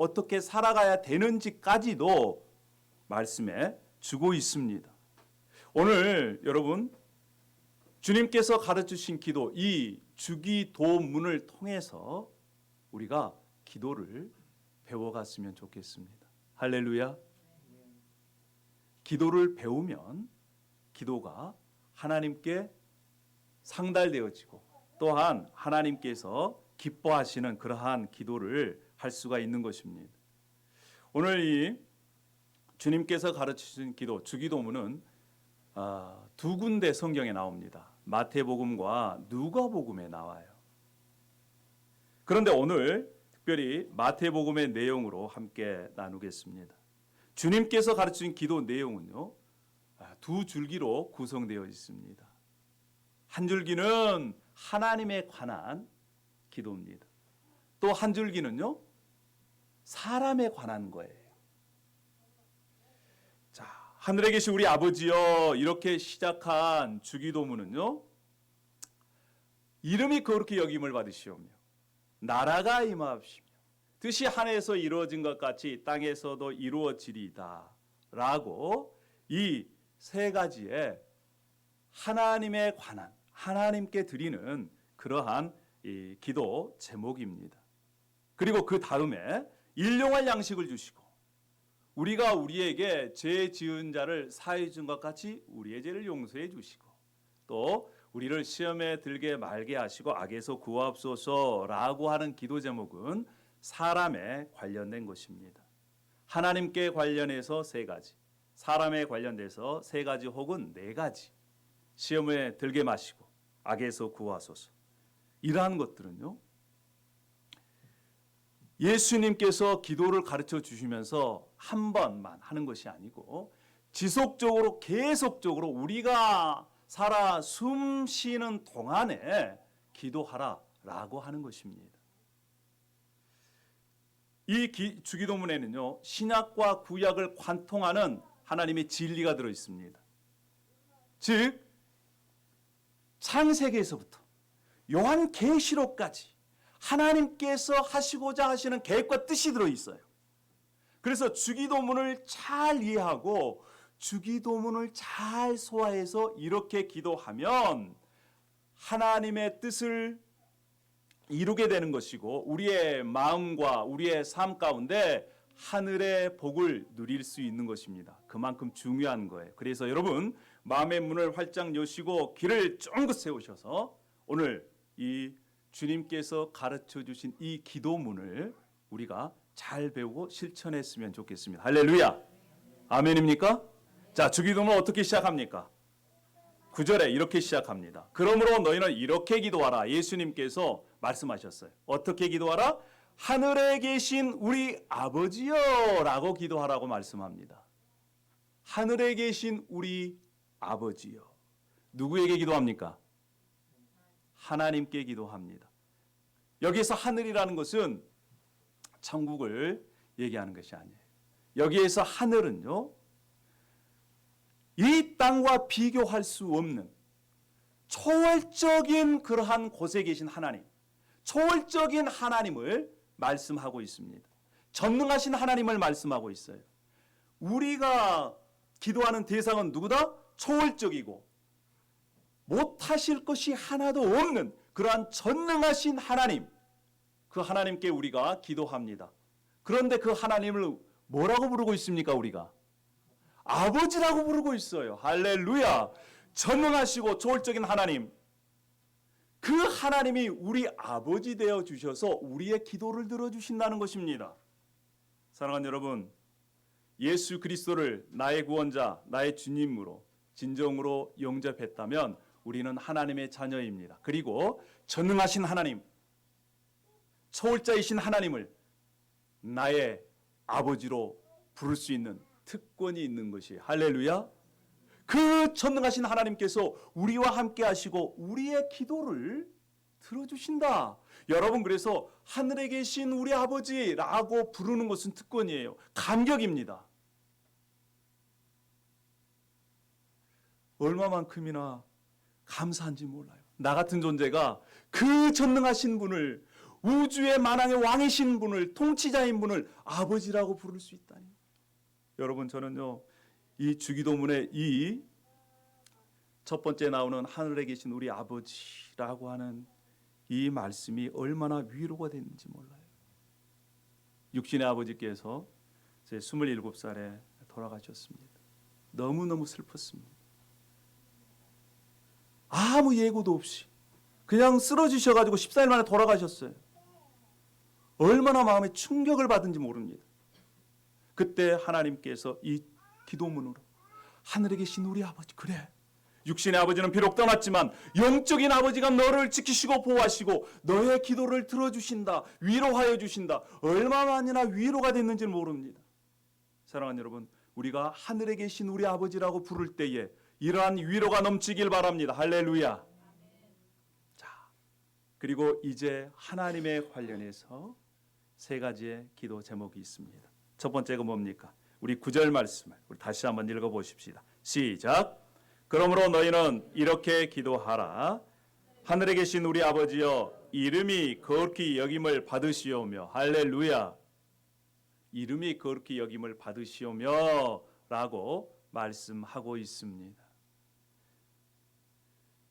어떻게 살아가야 되는지까지도 말씀해 주고 있습니다. 오늘 여러분 주님께서 가르치신 기도, 이 주기도문을 통해서 우리가 기도를 배워갔으면 좋겠습니다. 할렐루야. 기도를 배우면 기도가 하나님께 상달되어지고 또한 하나님께서 기뻐하시는 그러한 기도를 할 수가 있는 것입니다. 오늘 이 주님께서 가르치신 기도, 주기도문은 두 군데 성경에 나옵니다. 마태복음과 누가복음에 나와요. 그런데 오늘 특별히 마태복음의 내용으로 함께 나누겠습니다. 주님께서 가르치신 기도 내용은요, 두 줄기로 구성되어 있습니다. 한 줄기는 하나님에 관한 기도입니다. 또 한 줄기는요, 사람에 관한 거예요. 자, 하늘에 계신 우리 아버지여, 이렇게 시작한 주기도문은요, 이름이 거룩히 여김을 받으시오며 나라가 임하옵시며 뜻이 하늘에서 이루어진 것 같이 땅에서도 이루어지리이다 라고 이 세 가지의 하나님에 관한, 하나님께 드리는 그러한 이 기도 제목입니다. 그리고 그 다음에 일용할 양식을 주시고 우리가 우리에게 죄 지은 자를 사해 준 것 같이 우리의 죄를 용서해 주시고 또 우리를 시험에 들게 말게 하시고 악에서 구하옵소서라고 하는 기도 제목은 사람에 관련된 것입니다. 하나님께 관련해서 세 가지, 사람에 관련돼서 세 가지 혹은 네 가지, 시험에 들게 마시고 악에서 구하소서, 이러한 것들은요, 예수님께서 기도를 가르쳐 주시면서 한 번만 하는 것이 아니고 지속적으로 계속적으로 우리가 살아 숨 쉬는 동안에 기도하라라고 하는 것입니다. 이 주기도문에는요, 신약과 구약을 관통하는 하나님의 진리가 들어 있습니다. 즉 창세기에서부터 요한계시록까지 하나님께서 하시고자 하시는 계획과 뜻이 들어 있어요. 그래서 주기도문을 잘 이해하고 주기도문을 잘 소화해서 이렇게 기도하면 하나님의 뜻을 이루게 되는 것이고 우리의 마음과 우리의 삶 가운데 하늘의 복을 누릴 수 있는 것입니다. 그만큼 중요한 거예요. 그래서 여러분 마음의 문을 활짝 여시고 귀를 쫑긋 세우셔서 오늘 이 주님께서 가르쳐 주신 이 기도문을 우리가 잘 배우고 실천했으면 좋겠습니다. 할렐루야. 아멘입니까? 자, 주기도문은 어떻게 시작합니까? 9절에 이렇게 시작합니다. 그러므로 너희는 이렇게 기도하라. 예수님께서 말씀하셨어요. 어떻게 기도하라? 하늘에 계신 우리 아버지여 라고 기도하라고 말씀합니다. 하늘에 계신 우리 아버지여. 누구에게 기도합니까? 하나님께 기도합니다. 여기서 하늘이라는 것은 천국을 얘기하는 것이 아니에요. 여기에서 하늘은요, 이 땅과 비교할 수 없는 초월적인 그러한 곳에 계신 하나님, 초월적인 하나님을 말씀하고 있습니다. 전능하신 하나님을 말씀하고 있어요. 우리가 기도하는 대상은 누구다? 초월적이고 못하실 것이 하나도 없는 그러한 전능하신 하나님, 그 하나님께 우리가 기도합니다. 그런데 그 하나님을 뭐라고 부르고 있습니까? 우리가 아버지라고 부르고 있어요. 할렐루야. 전능하시고 초월적인 하나님, 그 하나님이 우리 아버지 되어 주셔서 우리의 기도를 들어주신다는 것입니다. 사랑하는 여러분, 예수 그리스도를 나의 구원자, 나의 주님으로 진정으로 영접했다면 우리는 하나님의 자녀입니다. 그리고 전능하신 하나님, 초월자이신 하나님을 나의 아버지로 부를 수 있는 특권이 있는 것이, 할렐루야. 그 전능하신 하나님께서 우리와 함께 하시고 우리의 기도를 들어주신다. 여러분, 그래서 하늘에 계신 우리 아버지라고 부르는 것은 특권이에요. 감격입니다. 얼마만큼이나 감사한지 몰라요. 나 같은 존재가 그 전능하신 분을 우주의 만왕의 왕이신 분을, 통치자인 분을 아버지라고 부를 수 있다니. 여러분, 저는요, 이 주기도문의 이 첫 번째 나오는 하늘에 계신 우리 아버지라고 하는 이 말씀이 얼마나 위로가 됐는지 몰라요. 육신의 아버지께서 제 27살에 돌아가셨습니다. 너무너무 슬펐습니다. 아무 예고도 없이 그냥 쓰러지셔가지고 14일 만에 돌아가셨어요. 얼마나 마음에 충격을 받은지 모릅니다. 그때 하나님께서 이 기도문으로 하늘에 계신 우리 아버지, 그래, 육신의 아버지는 비록 떠났지만 영적인 아버지가 너를 지키시고 보호하시고 너의 기도를 들어주신다, 위로하여 주신다. 얼마만이나 위로가 됐는지 모릅니다. 사랑하는 여러분, 우리가 하늘에 계신 우리 아버지라고 부를 때에 이러한 위로가 넘치길 바랍니다. 할렐루야. 자, 그리고 이제 하나님에 관련해서 세 가지의 기도 제목이 있습니다. 첫 번째가 뭡니까? 우리 9절 말씀을 우리 다시 한번 읽어보십시다. 시작. 그러므로 너희는 이렇게 기도하라. 하늘에 계신 우리 아버지여, 이름이 거룩히 여김을 받으시오며. 할렐루야. 이름이 거룩히 여김을 받으시오며 라고 말씀하고 있습니다.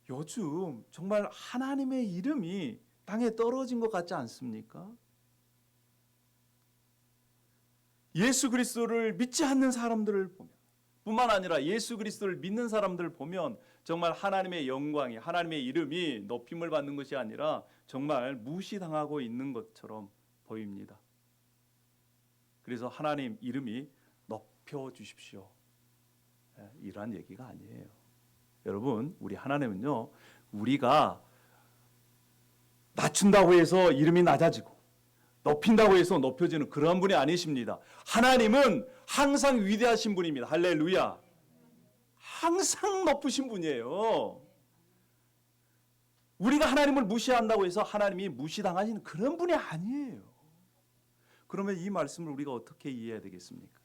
요즘 정말 하나님의 이름이 땅에 떨어진 것 같지 않습니까? 예수 그리스도를 믿지 않는 사람들을 보면, 뿐만 아니라 예수 그리스도를 믿는 사람들을 보면 정말 하나님의 영광이, 하나님의 이름이 높임을 받는 것이 아니라 정말 무시당하고 있는 것처럼 보입니다. 그래서 하나님 이름이 높여주십시오, 이러한 얘기가 아니에요. 여러분, 우리 하나님은요, 우리가 낮춘다고 해서 이름이 낮아지고 높인다고 해서 높여지는 그런 분이 아니십니다. 하나님은 항상 위대하신 분입니다. 할렐루야. 항상 높으신 분이에요. 우리가 하나님을 무시한다고 해서 하나님이 무시당하시는 그런 분이 아니에요. 그러면 이 말씀을 우리가 어떻게 이해해야 되겠습니까?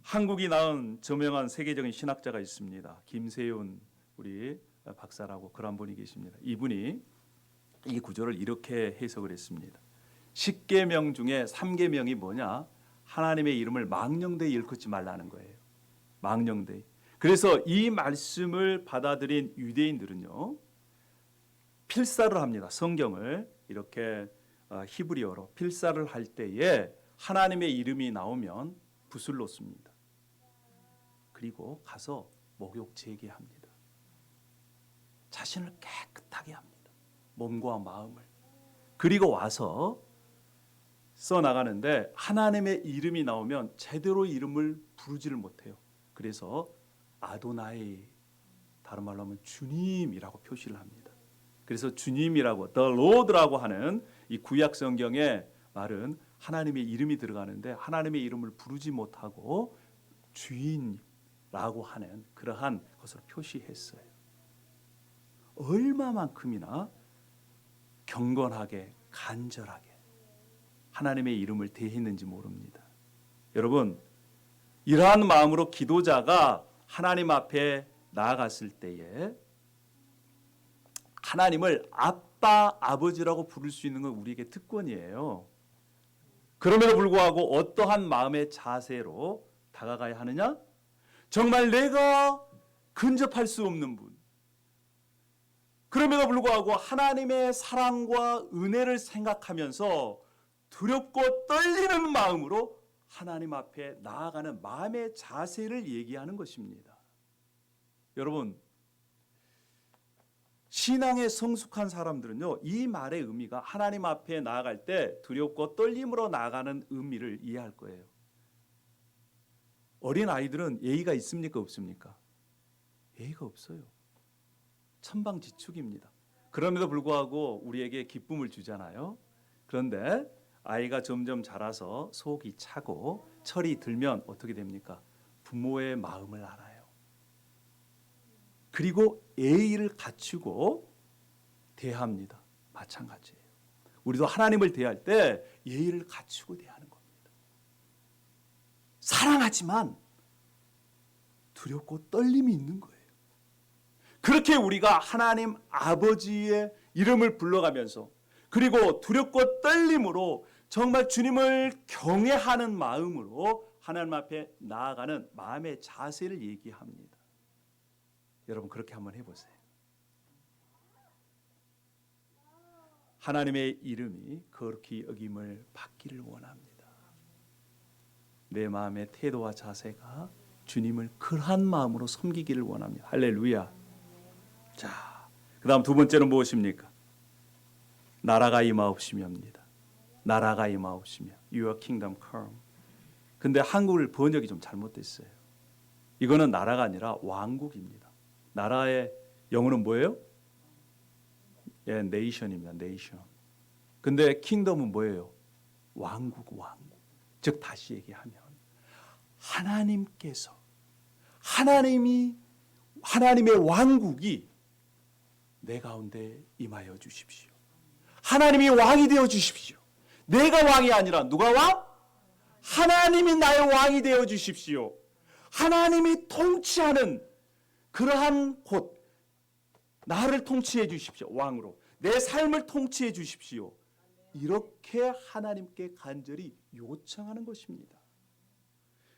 한국이 낳은 저명한 세계적인 신학자가 있습니다. 김세윤 우리 박사라고 그런 분이 계십니다. 이분이 이 구절을 이렇게 해석을 했습니다. 10계명 중에 3계명이 뭐냐? 하나님의 이름을 망령되이 일컫지 말라는 거예요. 망령되이. 그래서 이 말씀을 받아들인 유대인들은요, 필사를 합니다. 성경을 이렇게 히브리어로 필사를 할 때에 하나님의 이름이 나오면 붓을 놓습니다. 그리고 가서 목욕 재개합니다. 자신을 깨끗하게 합니다. 몸과 마음을. 그리고 와서 써나가는데 하나님의 이름이 나오면 제대로 이름을 부르지를 못해요. 그래서 아도나이, 다른 말로 하면 주님이라고 표시를 합니다. 그래서 주님이라고, The Lord라고 하는 이 구약 성경의 말은 하나님의 이름이 들어가는데 하나님의 이름을 부르지 못하고 주인라고 하는 그러한 것으로 표시했어요. 얼마만큼이나 경건하게, 간절하게 하나님의 이름을 대했는지 모릅니다. 여러분, 이러한 마음으로 기도자가 하나님 앞에 나아갔을 때에 하나님을 아빠, 아버지라고 부를 수 있는 건 우리에게 특권이에요. 그럼에도 불구하고 어떠한 마음의 자세로 다가가야 하느냐? 정말 내가 근접할 수 없는 분, 그럼에도 불구하고 하나님의 사랑과 은혜를 생각하면서 두렵고 떨리는 마음으로 하나님 앞에 나아가는 마음의 자세를 얘기하는 것입니다. 여러분, 신앙에 성숙한 사람들은요, 이 말의 의미가 하나님 앞에 나아갈 때 두렵고 떨림으로 나아가는 의미를 이해할 거예요. 어린 아이들은 예의가 있습니까, 없습니까? 예의가 없어요. 천방지축입니다. 그럼에도 불구하고 우리에게 기쁨을 주잖아요. 그런데 아이가 점점 자라서 속이 차고 철이 들면 어떻게 됩니까? 부모의 마음을 알아요. 그리고 예의를 갖추고 대합니다. 마찬가지예요. 우리도 하나님을 대할 때 예의를 갖추고 대하는 겁니다. 사랑하지만 두렵고 떨림이 있는 거예요. 그렇게 우리가 하나님 아버지의 이름을 불러가면서 그리고 두렵고 떨림으로 정말 주님을 경외하는 마음으로 하나님 앞에 나아가는 마음의 자세를 얘기합니다. 여러분 그렇게 한번 해보세요. 하나님의 이름이 거룩히 여김을 받기를 원합니다. 내 마음의 태도와 자세가 주님을 그러한 마음으로 섬기기를 원합니다. 할렐루야. 자, 그 다음 두 번째는 무엇입니까? 나라가 임하옵시며입니다. 나라가 임하옵시며 Your kingdom come. 근데 한글 번역이 좀 잘못됐어요. 이거는 나라가 아니라 왕국입니다. 나라의 영어는 뭐예요? 예, nation입니다. nation. 근데 kingdom은 뭐예요? 왕국, 왕국. 즉 다시 얘기하면 하나님께서 하나님의 왕국이 내 가운데 임하여 주십시오. 하나님이 왕이 되어 주십시오. 내가 왕이 아니라 누가 왕? 하나님이 나의 왕이 되어 주십시오. 하나님이 통치하는 그러한 곳, 나를 통치해 주십시오. 왕으로 내 삶을 통치해 주십시오. 이렇게 하나님께 간절히 요청하는 것입니다.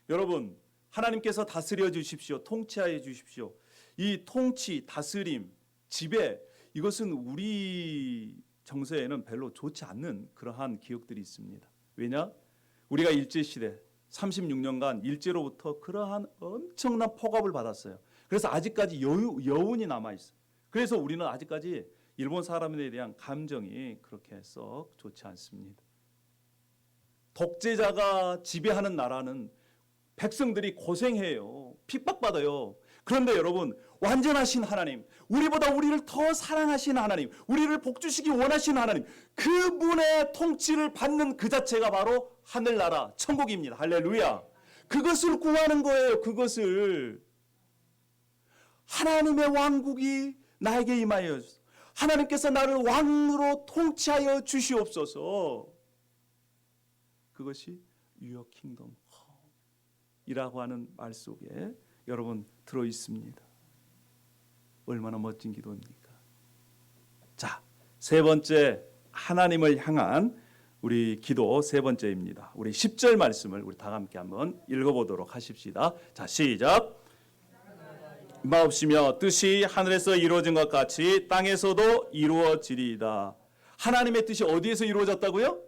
여러분, 하나님께서 다스려 주십시오. 통치하여 주십시오. 이 통치, 다스림, 지배, 이것은 우리 정서에는 별로 좋지 않는 그러한 기억들이 있습니다. 왜냐? 우리가 일제시대 36년간 일제로부터 그러한 엄청난 폭압을 받았어요. 그래서 아직까지 여운이 남아있어요. 그래서 우리는 아직까지 일본 사람들에 대한 감정이 그렇게 썩 좋지 않습니다. 독재자가 지배하는 나라는 백성들이 고생해요. 핍박받아요. 그런데 여러분, 완전하신 하나님, 우리보다 우리를 더 사랑하신 하나님, 우리를 복주시기 원하시는 하나님, 그분의 통치를 받는 그 자체가 바로 하늘나라, 천국입니다. 할렐루야. 그것을 구하는 거예요. 그것을. 하나님의 왕국이 나에게 임하여 주소서. 하나님께서 나를 왕으로 통치하여 주시옵소서. 그것이 Your kingdom come 이라고 하는 말 속에 여러분 들어 있습니다. 얼마나 멋진 기도입니까? 자, 세 번째 하나님을 향한 우리 기도 세 번째입니다. 우리 10절 말씀을 우리 다 함께 한번 읽어보도록 하십시다. 자, 시작. 임하옵시며 뜻이 하늘에서 이루어진 것 같이 땅에서도 이루어지리이다. 하나님의 뜻이 어디에서 이루어졌다고요?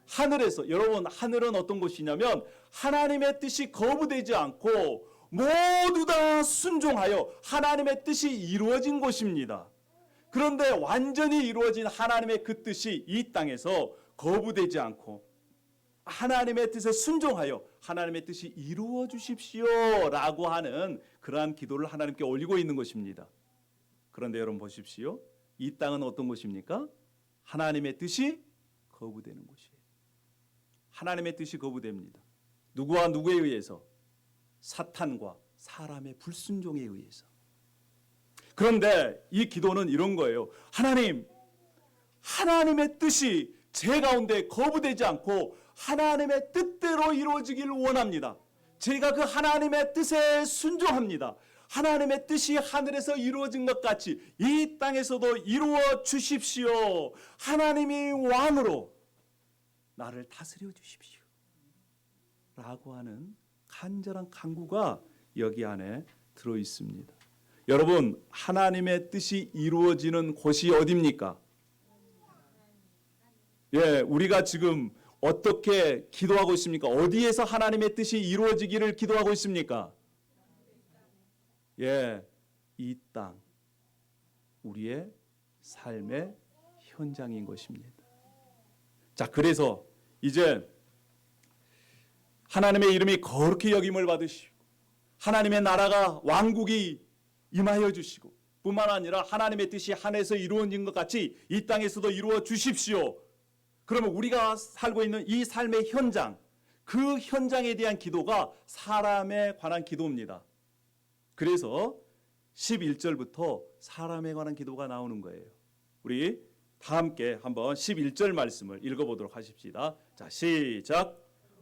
하늘에서. 여러분, 하늘은 어떤 곳이냐면 하나님의 뜻이 거부되지 않고 모두 다 순종하여 하나님의 뜻이 이루어진 곳입니다. 그런데 완전히 이루어진 하나님의 그 뜻이 이 땅에서 거부되지 않고 하나님의 뜻에 순종하여 하나님의 뜻이 이루어 주십시오라고 하는 그러한 기도를 하나님께 올리고 있는 것입니다. 그런데 여러분 보십시오. 이 땅은 어떤 곳입니까? 하나님의 뜻이 거부되는 곳이에요. 하나님의 뜻이 거부됩니다. 누구와 누구에 의해서? 사탄과 사람의 불순종에 의해서. 그런데 이 기도는 이런 거예요. 하나님, 하나님의 뜻이 제 가운데 거부되지 않고 하나님의 뜻대로 이루어지기를 원합니다. 제가 그 하나님의 뜻에 순종합니다. 하나님의 뜻이 하늘에서 이루어진 것 같이 이 땅에서도 이루어 주십시오. 하나님이 왕으로 나를 다스려 주십시오. 라고 하는 간절한 간구가 여기 안에 들어 있습니다. 여러분, 하나님의 뜻이 이루어지는 곳이 어디입니까? 예, 우리가 지금 어떻게 기도하고 있습니까? 어디에서 하나님의 뜻이 이루어지기를 기도하고 있습니까? 예, 이 땅, 우리의 삶의 현장인 것입니다. 자, 그래서 이제 하나님의 이름이 거룩히 여김을 받으시고 하나님의 나라가 왕국이 임하여 주시고 뿐만 아니라 하나님의 뜻이 하늘에서 이루어진 것 같이 이 땅에서도 이루어 주십시오. 그러면 우리가 살고 있는 이 삶의 현장, 그 현장에 대한 기도가 사람에 관한 기도입니다. 그래서 11절부터 사람에 관한 기도가 나오는 거예요. 우리 다 함께 한번 11절 말씀을 읽어보도록 하십시다. 자, 시작.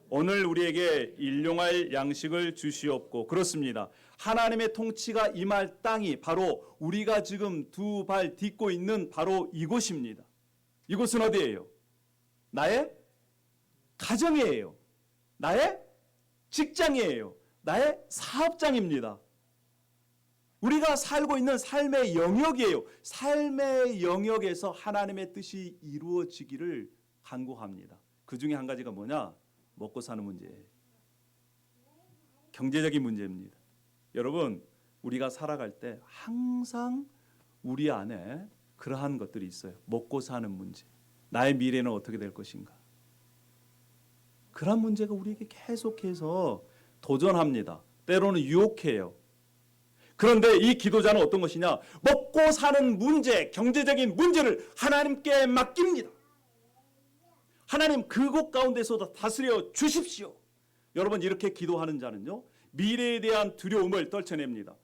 오늘 우리에게 일용할 양식을 주시옵고. 그렇습니다. 하나님의 통치가 임할 땅이 바로 우리가 지금 두 발 딛고 있는 바로 이곳입니다. 이곳은 어디예요? 나의 가정이에요. 나의 직장이에요. 나의 사업장입니다. 우리가 살고 있는 삶의 영역이에요. 삶의 영역에서 하나님의 뜻이 이루어지기를 간구합니다. 그 중에 한 가지가 뭐냐? 먹고 사는 문제예요. 경제적인 문제입니다. 여러분, 우리가 살아갈 때 항상 우리 안에 그러한 것들이 있어요. 먹고 사는 문제. 나의 미래는 어떻게 될 것인가? 그런 문제가 우리에게 계속해서 도전합니다. 때로는 유혹해요. 그런데 이 기도자는 어떤 것이냐? 먹고 사는 문제, 경제적인 문제를 하나님께 맡깁니다. 하나님 그곳 가운데서도 다스려 주십시오. 여러분, 이렇게 기도하는 자는요, 미래에 대한 두려움을 떨쳐냅니다.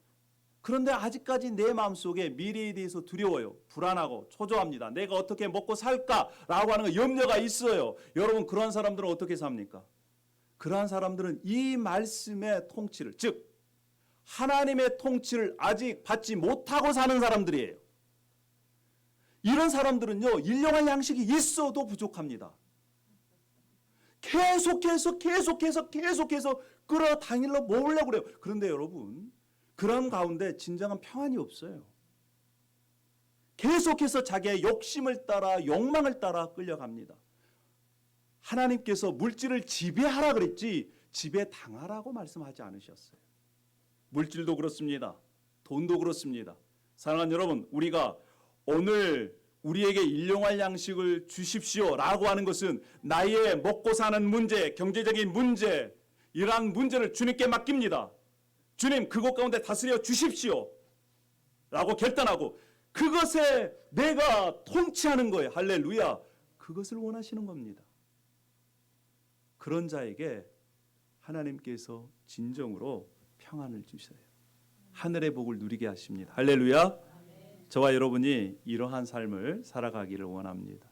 그런데 아직까지 내 마음속에 미래에 대해서 두려워요. 불안하고 초조합니다. 내가 어떻게 먹고 살까라고 하는 염려가 있어요. 여러분, 그러한 사람들은 어떻게 삽니까? 그러한 사람들은 이 말씀의 통치를, 즉 하나님의 통치를 아직 받지 못하고 사는 사람들이에요. 이런 사람들은요, 일용할 양식이 있어도 부족합니다. 계속해서 끌어당기려 모으려고 그래요. 그런데 여러분, 그런 가운데 진정한 평안이 없어요. 계속해서 자기의 욕심을 따라, 욕망을 따라 끌려갑니다. 하나님께서 물질을 지배하라 그랬지 지배당하라고 말씀하지 않으셨어요. 물질도 그렇습니다. 돈도 그렇습니다. 사랑하는 여러분, 우리가 오늘 우리에게 일용할 양식을 주십시오 라고 하는 것은 나의 먹고 사는 문제, 경제적인 문제, 이러한 문제를 주님께 맡깁니다. 주님, 그곳 가운데 다스려 주십시오 라고 결단하고 그것에 내가 통치하는 거예요. 할렐루야. 그것을 원하시는 겁니다. 그런 자에게 하나님께서 진정으로 평안을 주셔요. 하늘의 복을 누리게 하십니다. 할렐루야. 저와 여러분이 이러한 삶을 살아가기를 원합니다.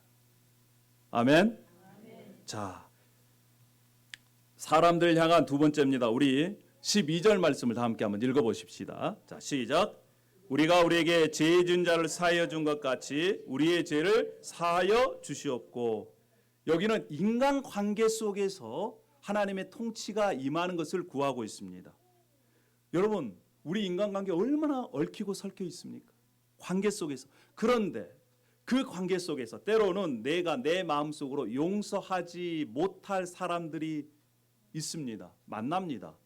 아멘. 자, 사람들 향한 두 번째입니다. 우리 12절 말씀을 다 함께 한번 읽어보십시다. 자, 시작. 우리가 우리에게 죄 지은 자를 사하여 준 것 같이 우리의 죄를 사하여 주시옵고. 여기는 인간관계 속에서 하나님의 통치가 임하는 것을 구하고 있습니다. 여러분, 우리 인간관계 얼마나 얽히고 설켜 있습니까? 관계 속에서. 그런데 그 관계 속에서 때로는 내가 내 마음속으로 용서하지 못할 사람들이 있습니다. 만납니다.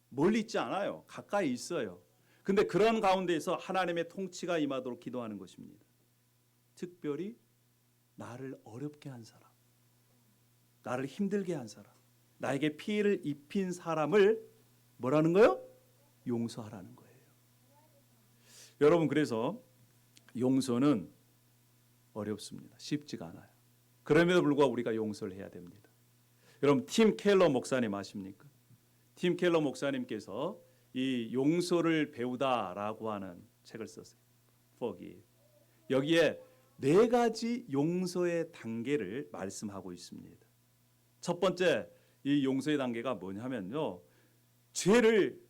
멀리 있지 않아요. 가까이 있어요. 근데 그런 가운데에서 하나님의 통치가 임하도록 기도하는 것입니다. 특별히 나를 어렵게 한 사람, 나를 힘들게 한 사람, 나에게 피해를 입힌 사람을 뭐라는 거요? 용서하라는 거예요. 여러분, 그래서 용서는 어렵습니다. 쉽지가 않아요. 그럼에도 불구하고 우리가 용서를 해야 됩니다. 여러분, 팀 켈러 목사님 아십니까? 팀 켈러 목사님께서 이 용서를 배우다라고 하는 책을 썼어요. Forgive. 여기에 4가지 용서의 단계를 말씀하고 있습니다. 첫 번째, 이 용서의 단계가 뭐냐면요, 죄를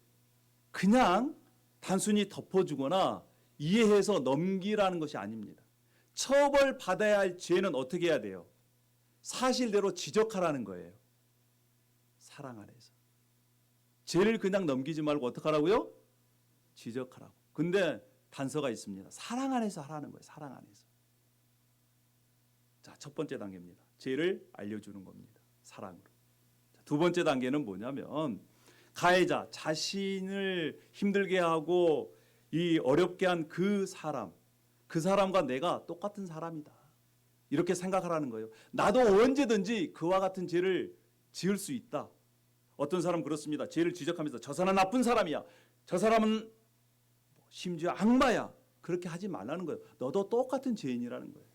그냥 단순히 덮어주거나 이해해서 넘기라는 것이 아닙니다. 처벌받아야 할 죄는 어떻게 해야 돼요? 사실대로 지적하라는 거예요. 사랑 안에서. 죄를 그냥 넘기지 말고 어떻게 하라고요? 지적하라고. 근데 단서가 있습니다. 사랑 안에서 하라는 거예요. 사랑 안에서. 자, 첫 번째 단계입니다. 죄를 알려주는 겁니다. 사랑으로. 자, 두 번째 단계는 뭐냐면 가해자, 자신을 힘들게 하고 이 어렵게 한 그 사람과 내가 똑같은 사람이다. 이렇게 생각하라는 거예요. 나도 언제든지 그와 같은 죄를 지을 수 있다. 어떤 사람 그렇습니다. 죄를 지적하면서 저 사람은 나쁜 사람이야. 저 사람은 심지어 악마야. 그렇게 하지 말라는 거예요. 너도 똑같은 죄인이라는 거예요.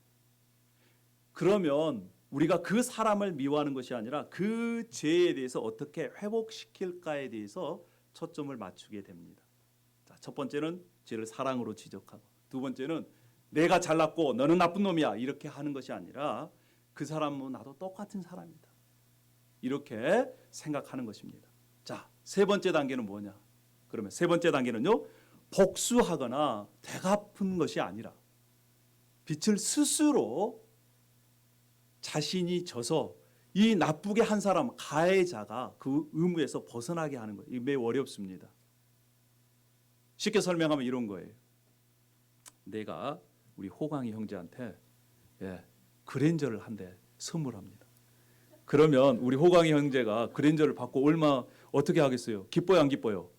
그러면 우리가 그 사람을 미워하는 것이 아니라 그 죄에 대해서 어떻게 회복시킬까에 대해서 초점을 맞추게 됩니다. 자, 첫 번째는 죄를 사랑으로 지적하고, 두 번째는 내가 잘났고 너는 나쁜 놈이야 이렇게 하는 것이 아니라 그 사람은 나도 똑같은 사람이다. 이렇게 생각하는 것입니다. 자, 세 번째 단계는 뭐냐? 그러면 세 번째 단계는요, 복수하거나 되갚은 것이 아니라 빛을 스스로 자신이 져서 이 나쁘게 한 사람, 가해자가 그 의무에서 벗어나게 하는 거예요. 이게 매우 어렵습니다. 쉽게 설명하면 이런 거예요. 내가 우리 호강이 형제한테 그랜저를 한 대 선물합니다. 그러면 우리 호강이 형제가 그랜저를 받고 얼마 어떻게 하겠어요? 기뻐요, 안 기뻐요?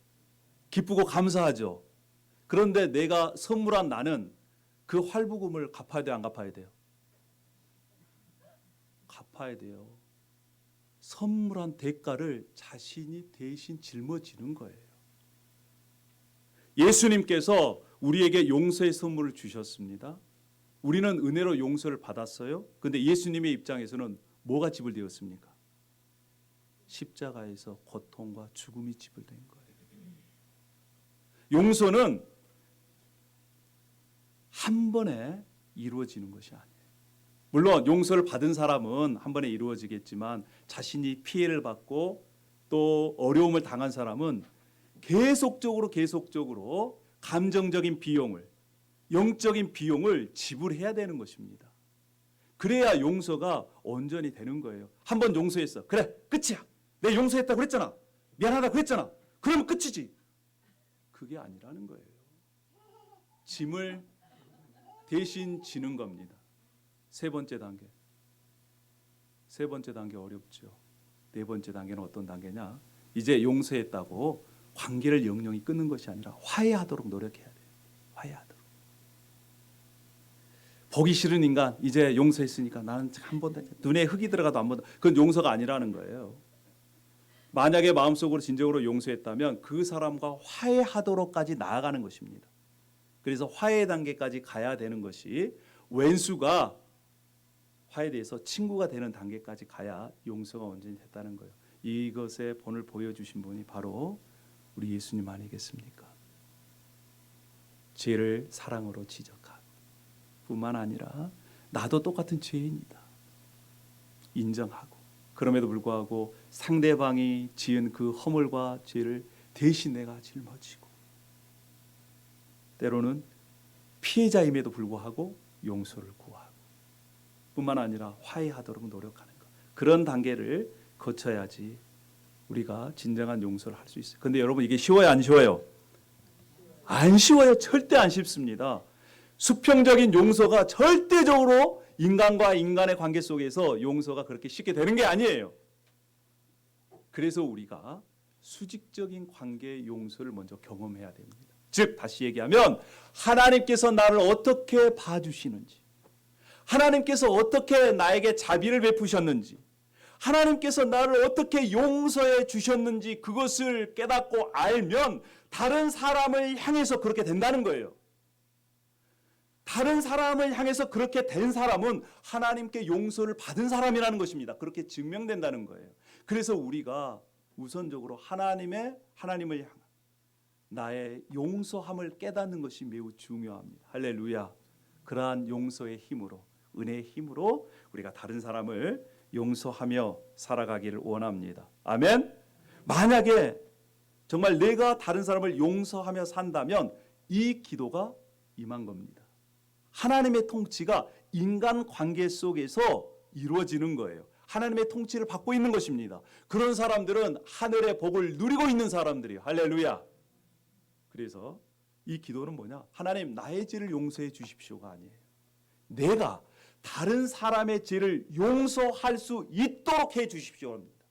기쁘고 감사하죠. 그런데 내가 선물한 나는 그 할부금을 갚아야 돼요, 안 갚아야 돼요? 갚아야 돼요. 선물한 대가를 자신이 대신 짊어지는 거예요. 예수님께서 우리에게 용서의 선물을 주셨습니다. 우리는 은혜로 용서를 받았어요. 그런데 예수님의 입장에서는 뭐가 지불되었습니까? 십자가에서 고통과 죽음이 지불된 거예요. 용서는 한 번에 이루어지는 것이 아니에요. 물론 용서를 받은 사람은 한 번에 이루어지겠지만 자신이 피해를 받고 또 어려움을 당한 사람은 계속적으로 감정적인 비용을, 영적인 비용을 지불해야 되는 것입니다. 그래야 용서가 온전히 되는 거예요. 한 번 용서했어. 그래, 끝이야. 내 용서했다고 그랬잖아. 미안하다고 그랬잖아. 그러면 끝이지. 그게 아니라는 거예요. 짐을 대신 지는 겁니다. 세 번째 단계 어렵죠. 네 번째 단계는 어떤 단계냐? 이제 용서했다고 관계를 영영이 끊는 것이 아니라 화해하도록 노력해야 돼요. 화해하도록. 보기 싫은 인간 이제 용서했으니까 나는 한 번도 눈에 흙이 들어가도 한 번도, 그건 용서가 아니라는 거예요. 만약에 마음속으로 진정으로 용서했다면 그 사람과 화해하도록까지 나아가는 것입니다. 그래서 화해 단계까지 가야 되는 것이, 왼수가 화해돼서 친구가 되는 단계까지 가야 용서가 온전히 됐다는 거예요. 이것의 본을 보여주신 분이 바로 우리 예수님 아니겠습니까? 죄를 사랑으로 지적하고 뿐만 아니라 나도 똑같은 죄인이다 인정하고, 그럼에도 불구하고 상대방이 지은 그 허물과 죄를 대신 내가 짊어지고, 때로는 피해자임에도 불구하고 용서를 구하고 뿐만 아니라 화해하도록 노력하는 것, 그런 단계를 거쳐야지 우리가 진정한 용서를 할 수 있어요. 그런데 여러분, 이게 쉬워요, 안 쉬워요? 안 쉬워요. 절대 안 쉽습니다. 수평적인 용서가 절대적으로 인간과 인간의 관계 속에서 용서가 그렇게 쉽게 되는 게 아니에요. 그래서 우리가 수직적인 관계의 용서를 먼저 경험해야 됩니다. 즉 다시 얘기하면 하나님께서 나를 어떻게 봐주시는지, 하나님께서 어떻게 나에게 자비를 베푸셨는지, 하나님께서 나를 어떻게 용서해 주셨는지 그것을 깨닫고 알면 다른 사람을 향해서 그렇게 된다는 거예요. 다른 사람을 향해서 그렇게 된 사람은 하나님께 용서를 받은 사람이라는 것입니다. 그렇게 증명된다는 거예요. 그래서 우리가 우선적으로 하나님을 향한 나의 용서함을 깨닫는 것이 매우 중요합니다. 할렐루야. 그러한 용서의 힘으로, 은혜의 힘으로 우리가 다른 사람을 용서하며 살아가기를 원합니다. 아멘. 만약에 정말 내가 다른 사람을 용서하며 산다면 이 기도가 임한 겁니다. 하나님의 통치가 인간 관계 속에서 이루어지는 거예요. 하나님의 통치를 받고 있는 것입니다. 그런 사람들은 하늘의 복을 누리고 있는 사람들이에요. 할렐루야. 그래서 이 기도는 뭐냐? 하나님, 나의 죄를 용서해 주십시오가 아니에요. 내가 다른 사람의 죄를 용서할 수 있도록 해 주십시오 합니다.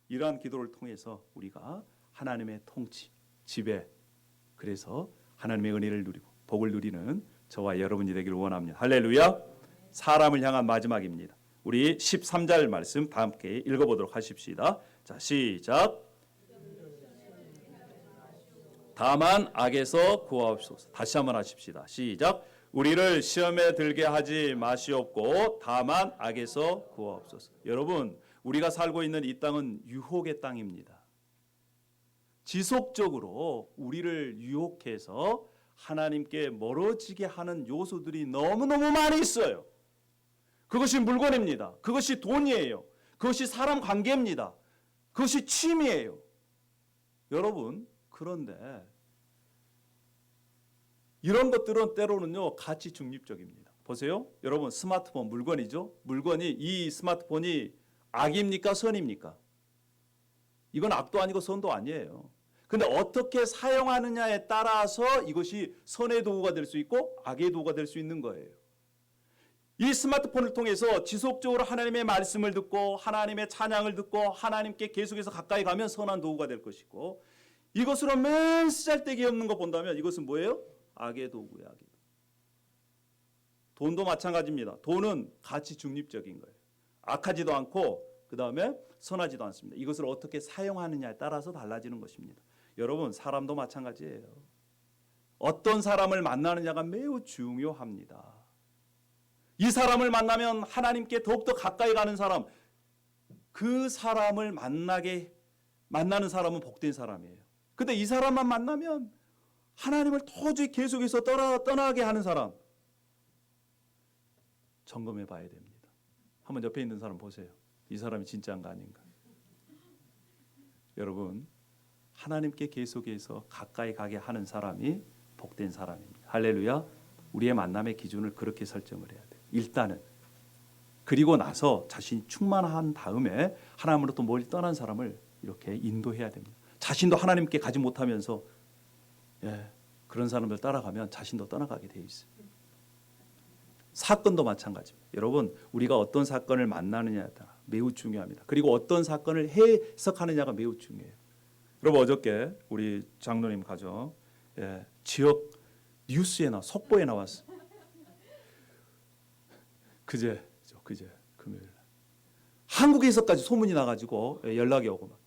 이러한 기도를 통해서 우리가 하나님의 통치, 지배, 그래서 하나님의 은혜를 누리고 복을 누리는 저와 여러분이 되기를 원합니다. 할렐루야. 사람을 향한 마지막입니다. 우리 13절 말씀 다 함께 읽어보도록 하십시다. 자, 시작. 다만 악에서 구하옵소서. 다시 한번 하십시다. 시작. 우리를 시험에 들게 하지 마시옵고 다만 악에서 구하옵소서. 여러분, 우리가 살고 있는 이 땅은 유혹의 땅입니다. 지속적으로 우리를 유혹해서 하나님께 멀어지게 하는 요소들이 너무너무 많이 있어요. 그것이 물건입니다. 그것이 돈이에요. 그것이 사람 관계입니다. 그것이 취미예요. 여러분, 그런데 이런 것들은 때로는요 가치 중립적입니다. 보세요. 여러분 스마트폰 물건이죠. 물건이 이 스마트폰이 악입니까? 선입니까? 이건 악도 아니고 선도 아니에요. 근데 어떻게 사용하느냐에 따라서 이것이 선의 도구가 될 수 있고 악의 도구가 될 수 있는 거예요. 이 스마트폰을 통해서 지속적으로 하나님의 말씀을 듣고 하나님의 찬양을 듣고 하나님께 계속해서 가까이 가면 선한 도구가 될 것이고, 이것으로 맨 쓰잘데기 없는 거 본다면 이것은 뭐예요? 악의 도구예요. 악의 도구. 돈도 마찬가지입니다. 돈은 가치 중립적인 거예요. 악하지도 않고 그 다음에 선하지도 않습니다. 이것을 어떻게 사용하느냐에 따라서 달라지는 것입니다. 여러분 사람도 마찬가지예요. 어떤 사람을 만나느냐가 매우 중요합니다. 이 사람을 만나면 하나님께 더욱더 가까이 가는 사람, 그 사람을 만나는 사람은 복된 사람이에요. 근데 이 사람만 만나면 하나님을 도저히 계속해서 떠나게 하는 사람, 점검해 봐야 됩니다. 한번 옆에 있는 사람 보세요. 이 사람이 진짜인가 아닌가. 여러분 하나님께 계속해서 가까이 가게 하는 사람이 복된 사람입니다. 할렐루야. 우리의 만남의 기준을 그렇게 설정을 해야 돼요. 일단은. 그리고 나서 자신이 충만한 다음에 하나님으로부터 멀리 떠난 사람을 이렇게 인도해야 됩니다. 자신도 하나님께 가지 못하면서 그런 사람들 따라가면 자신도 떠나가게 돼 있어요. 사건도 마찬가지입니다. 여러분 우리가 어떤 사건을 만나느냐에 따라 매우 중요합니다. 그리고 어떤 사건을 해석하느냐가 매우 중요해요. 여러분 어저께 우리 장로님 가정 지역 뉴스에 속보에 나왔어요. 그제 금요일 한국에서까지 소문이 나가지고 연락이 오고 막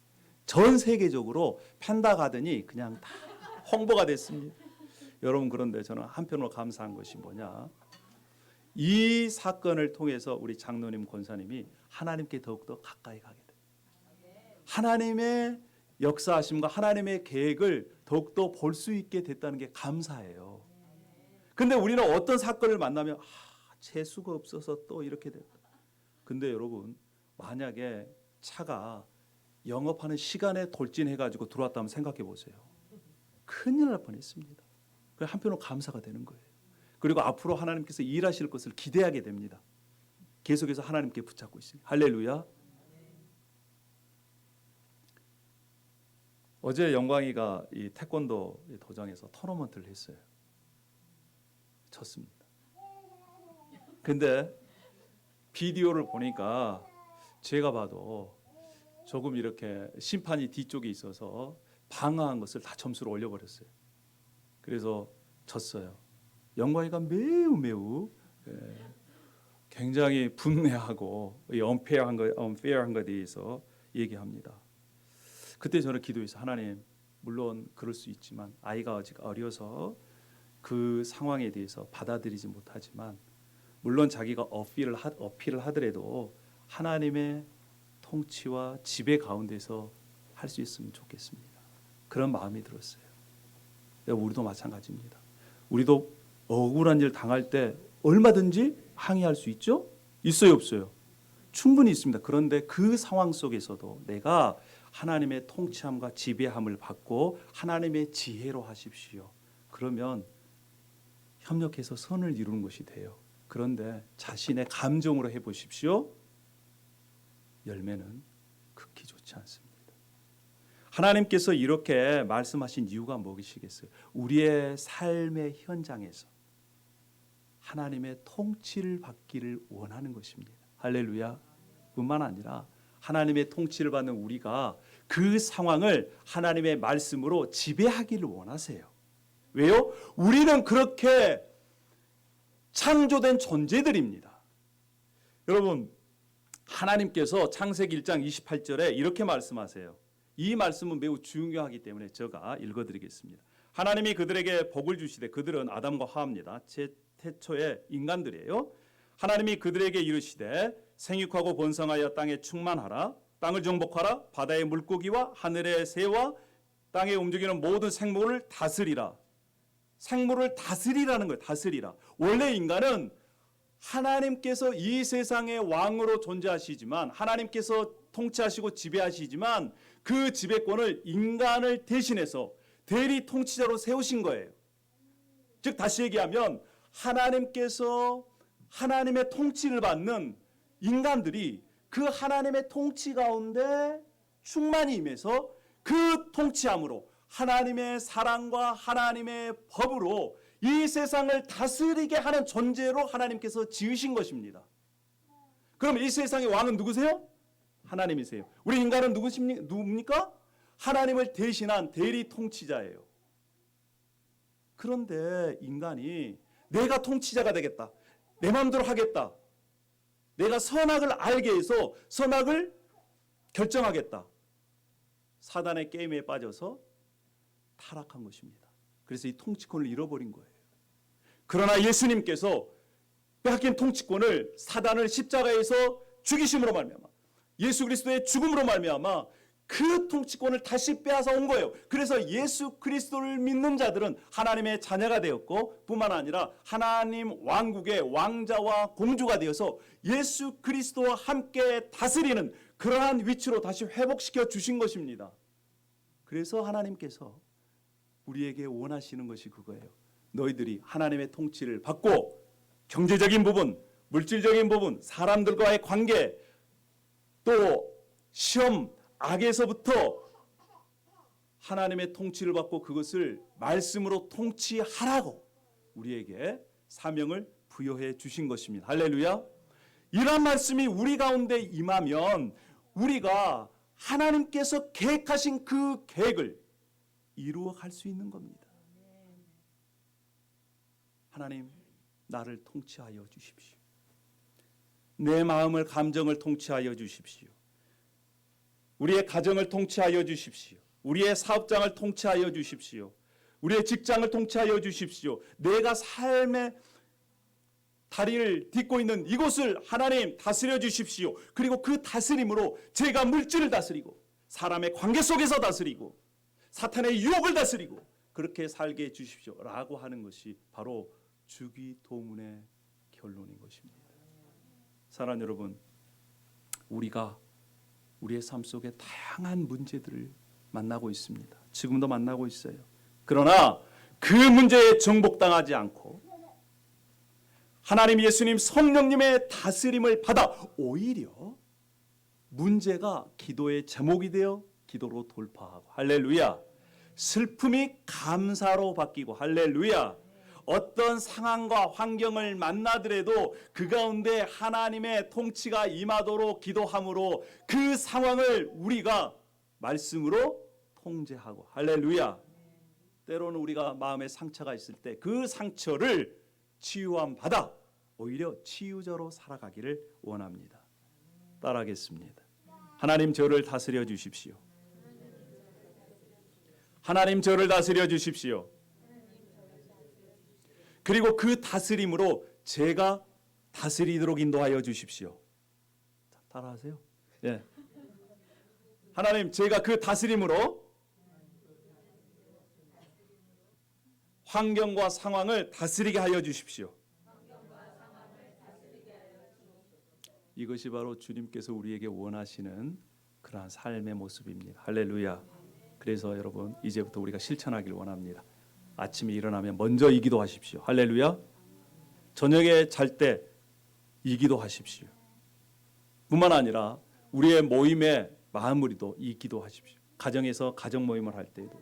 전 세계적으로 펜다가든이 그냥 다 홍보가 됐습니다. 여러분 그런데 저는 한편으로 감사한 것이 뭐냐, 이 사건을 통해서 우리 장로님 권사님이 하나님께 더욱더 가까이 가게 돼요. 하나님의 역사하심과 하나님의 계획을 더욱더 볼 수 있게 됐다는 게 감사해요. 근데 우리는 어떤 사건을 만나면 재수가 없어서 또 이렇게 됐다. 근데 여러분 만약에 차가 영업하는 시간에 돌진해가지고 들어왔다면 생각해 보세요. 큰일 날 뻔했습니다. 한편으로 감사가 되는 거예요. 그리고 앞으로 하나님께서 일하실 것을 기대하게 됩니다. 계속해서 하나님께 붙잡고 있습니다. 할렐루야. 어제 영광이가 이 태권도 도장에서 토너먼트를 했어요. 졌습니다. 근데 비디오를 보니까 제가 봐도 조금 이렇게 심판이 뒤쪽에 있어서 방어한 것을 다 점수를 올려버렸어요. 그래서 졌어요. 영광이가 매우 굉장히 분해하고 언페어한 것에 대해서 얘기합니다. 그때 저는 기도해서 하나님, 물론 그럴 수 있지만 아이가 아직 어려서 그 상황에 대해서 받아들이지 못하지만, 물론 자기가 어필을 하더라도 하나님의 통치와 지배 가운데서 할 수 있으면 좋겠습니다. 그런 마음이 들었어요. 우리도 마찬가지입니다. 우리도 억울한 일 당할 때 얼마든지 항의할 수 있죠? 있어요, 없어요? 충분히 있습니다. 그런데 그 상황 속에서도 내가 하나님의 통치함과 지배함을 받고 하나님의 지혜로 하십시오. 그러면 협력해서 선을 이루는 것이 돼요. 그런데 자신의 감정으로 해보십시오. 열매는 극히 좋지 않습니다. 하나님께서 이렇게 말씀하신 이유가 무엇이겠어요? 우리의 삶의 현장에서 하나님의 통치를 받기를 원하는 것입니다. 할렐루야. 뿐만 아니라 하나님의 통치를 받는 우리가 그 상황을 하나님의 말씀으로 지배하기를 원하세요. 왜요? 우리는 그렇게 창조된 존재들입니다. 여러분, 하나님께서 창세기 1장 28절에 이렇게 말씀하세요. 이 말씀은 매우 중요하기 때문에 제가 읽어드리겠습니다. 하나님이 그들에게 복을 주시되, 그들은 아담과 하와입니다. 태초의 인간들이에요. 하나님이 그들에게 이르시되 생육하고 번성하여 땅에 충만하라. 땅을 정복하라. 바다의 물고기와 하늘의 새와 땅에 움직이는 모든 생물을 다스리라. 생물을 다스리라는 거예요. 다스리라. 원래 인간은 하나님께서 이 세상의 왕으로 존재하시지만, 하나님께서 통치하시고 지배하시지만 그 지배권을 인간을 대신해서 대리 통치자로 세우신 거예요. 즉 다시 얘기하면 하나님께서 하나님의 통치를 받는 인간들이 그 하나님의 통치 가운데 충만히 임해서 그 통치함으로 하나님의 사랑과 하나님의 법으로 이 세상을 다스리게 하는 존재로 하나님께서 지으신 것입니다. 그럼 이 세상의 왕은 누구세요? 하나님이세요. 우리 인간은 누굽니까? 하나님을 대신한 대리 통치자예요. 그런데 인간이 내가 통치자가 되겠다, 내 마음대로 하겠다, 내가 선악을 알게 해서 선악을 결정하겠다, 사단의 게임에 빠져서 타락한 것입니다. 그래서 이 통치권을 잃어버린 거예요. 그러나 예수님께서 빼앗긴 통치권을 사단을 십자가에서 죽이심으로 말미암아, 예수 그리스도의 죽음으로 말미암아 그 통치권을 다시 빼앗아 온 거예요. 그래서 예수 그리스도를 믿는 자들은 하나님의 자녀가 되었고, 뿐만 아니라 하나님 왕국의 왕자와 공주가 되어서 예수 그리스도와 함께 다스리는 그러한 위치로 다시 회복시켜 주신 것입니다. 그래서 하나님께서 우리에게 원하시는 것이 그거예요. 너희들이 하나님의 통치를 받고 경제적인 부분, 물질적인 부분, 사람들과의 관계, 또 시험, 악에서부터 하나님의 통치를 받고 그것을 말씀으로 통치하라고 우리에게 사명을 부여해 주신 것입니다. 할렐루야. 이런 말씀이 우리 가운데 임하면 우리가 하나님께서 계획하신 그 계획을 이루어갈 수 있는 겁니다. 하나님, 나를 통치하여 주십시오. 내 마음을, 감정을 통치하여 주십시오. 우리의 가정을 통치하여 주십시오. 우리의 사업장을 통치하여 주십시오. 우리의 직장을 통치하여 주십시오. 내가 삶의 다리를 딛고 있는 이곳을 하나님 다스려 주십시오. 그리고 그 다스림으로 제가 물질을 다스리고 사람의 관계 속에서 다스리고 사탄의 유혹을 다스리고 그렇게 살게 해 주십시오 라고 하는 것이 바로 주기도문의 결론인 것입니다. 사랑하는 여러분, 우리가 우리의 삶 속에 다양한 문제들을 만나고 있습니다. 지금도 만나고 있어요. 그러나 그 문제에 정복당하지 않고 하나님, 예수님, 성령님의 다스림을 받아 오히려 문제가 기도의 제목이 되어 기도로 돌파하고, 할렐루야, 슬픔이 감사로 바뀌고, 할렐루야, 어떤 상황과 환경을 만나더라도 그 가운데 하나님의 통치가 임하도록 기도함으로 그 상황을 우리가 말씀으로 통제하고, 할렐루야. 때로는 우리가 마음에 상처가 있을 때 그 상처를 치유함 받아 오히려 치유자로 살아가기를 원합니다. 따라하겠습니다. 하나님, 저를 다스려 주십시오. 하나님, 저를 다스려 주십시오. 그리고 그 다스림으로 제가 다스리도록 인도하여 주십시오. 따라하세요. 예. 하나님, 제가 그 다스림으로 환경과 상황을 다스리게 하여 주십시오. 이것이 바로 주님께서 우리에게 원하시는 그러한 삶의 모습입니다. 할렐루야. 그래서 여러분, 이제부터 우리가 실천하길 원합니다. 아침에 일어나면 먼저 이 기도하십시오. 할렐루야. 저녁에 잘 때 이 기도하십시오. 뿐만 아니라 우리의 모임의 마무리도 이 기도하십시오. 가정에서 가정 모임을 할 때에도,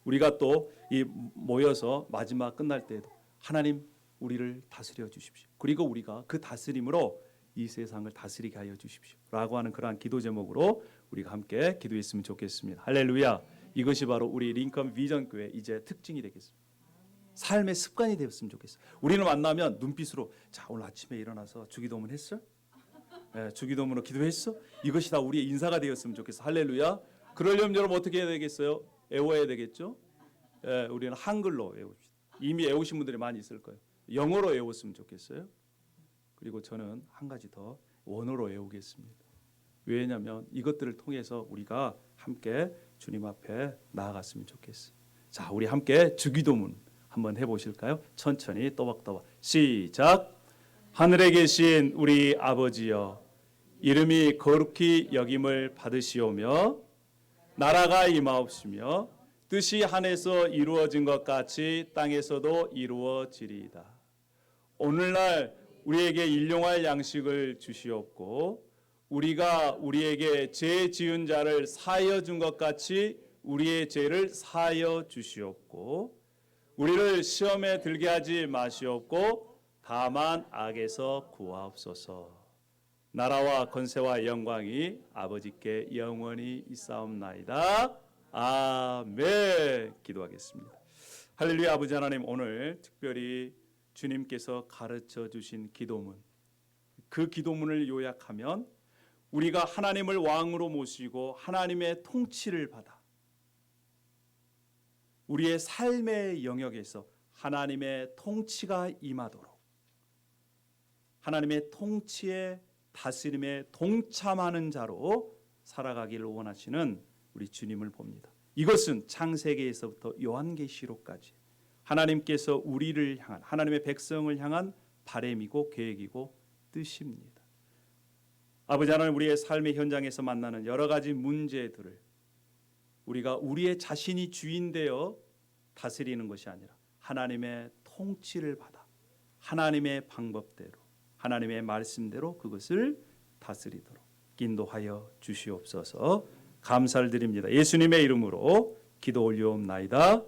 우리가 또 이 모여서 마지막 끝날 때에도 하나님, 우리를 다스려 주십시오. 그리고 우리가 그 다스림으로 이 세상을 다스리게 하여 주십시오 라고 하는 그러한 기도 제목으로 우리가 함께 기도했으면 좋겠습니다. 할렐루야. 이것이 바로 우리 링컨 비전 교회 이제 특징이 되겠습니다. 삶의 습관이 되었으면 좋겠어요. 우리는 만나면 눈빛으로, 자, 오늘 아침에 일어나서 주기도문 했어? 네, 주기도문으로 기도했어? 이것이 다 우리의 인사가 되었으면 좋겠어요. 할렐루야. 그러려면 여러분 어떻게 해야 되겠어요? 외워야 되겠죠? 예, 우리는 한글로 외웁시다. 이미 외우신 분들이 많이 있을 거예요. 영어로 외웠으면 좋겠어요. 그리고 저는 한 가지 더 원어로 외우겠습니다. 왜냐하면 이것들을 통해서 우리가 함께 주님 앞에 나아갔으면 좋겠어요. 자, 우리 함께 주기도문 한번 해보실까요? 천천히 또박또박 시작. 하늘에 계신 우리 아버지여, 이름이 거룩히 여김을 받으시오며 나라가 임하옵시며 뜻이 하늘에서 이루어진 것 같이 땅에서도 이루어지리이다. 오늘날 우리에게 일용할 양식을 주시옵고 우리가 우리에게 죄 지은 자를 사하여 준 것 같이 우리의 죄를 사하여 주시옵고 우리를 시험에 들게 하지 마시옵고 다만 악에서 구하옵소서. 나라와 권세와 영광이 아버지께 영원히 있사옵나이다. 아멘. 기도하겠습니다. 할렐루야. 아버지 하나님, 오늘 특별히 주님께서 가르쳐 주신 기도문, 그 기도문을 요약하면 우리가 하나님을 왕으로 모시고 하나님의 통치를 받아 우리의 삶의 영역에서 하나님의 통치가 임하도록 하나님의 통치에 다스림에 동참하는 자로 살아가기를 원하시는 우리 주님을 봅니다. 이것은 창세기에서부터 요한계시록까지 하나님께서 우리를 향한, 하나님의 백성을 향한 바람이고 계획이고 뜻입니다. 아버지 하나님, 우리의 삶의 현장에서 만나는 여러 가지 문제들을 우리가 우리의 자신이 주인되어 다스리는 것이 아니라 하나님의 통치를 받아 하나님의 방법대로 하나님의 말씀대로 그것을 다스리도록 인도하여 주시옵소서. 감사를 드립니다. 예수님의 이름으로 기도 올리옵나이다.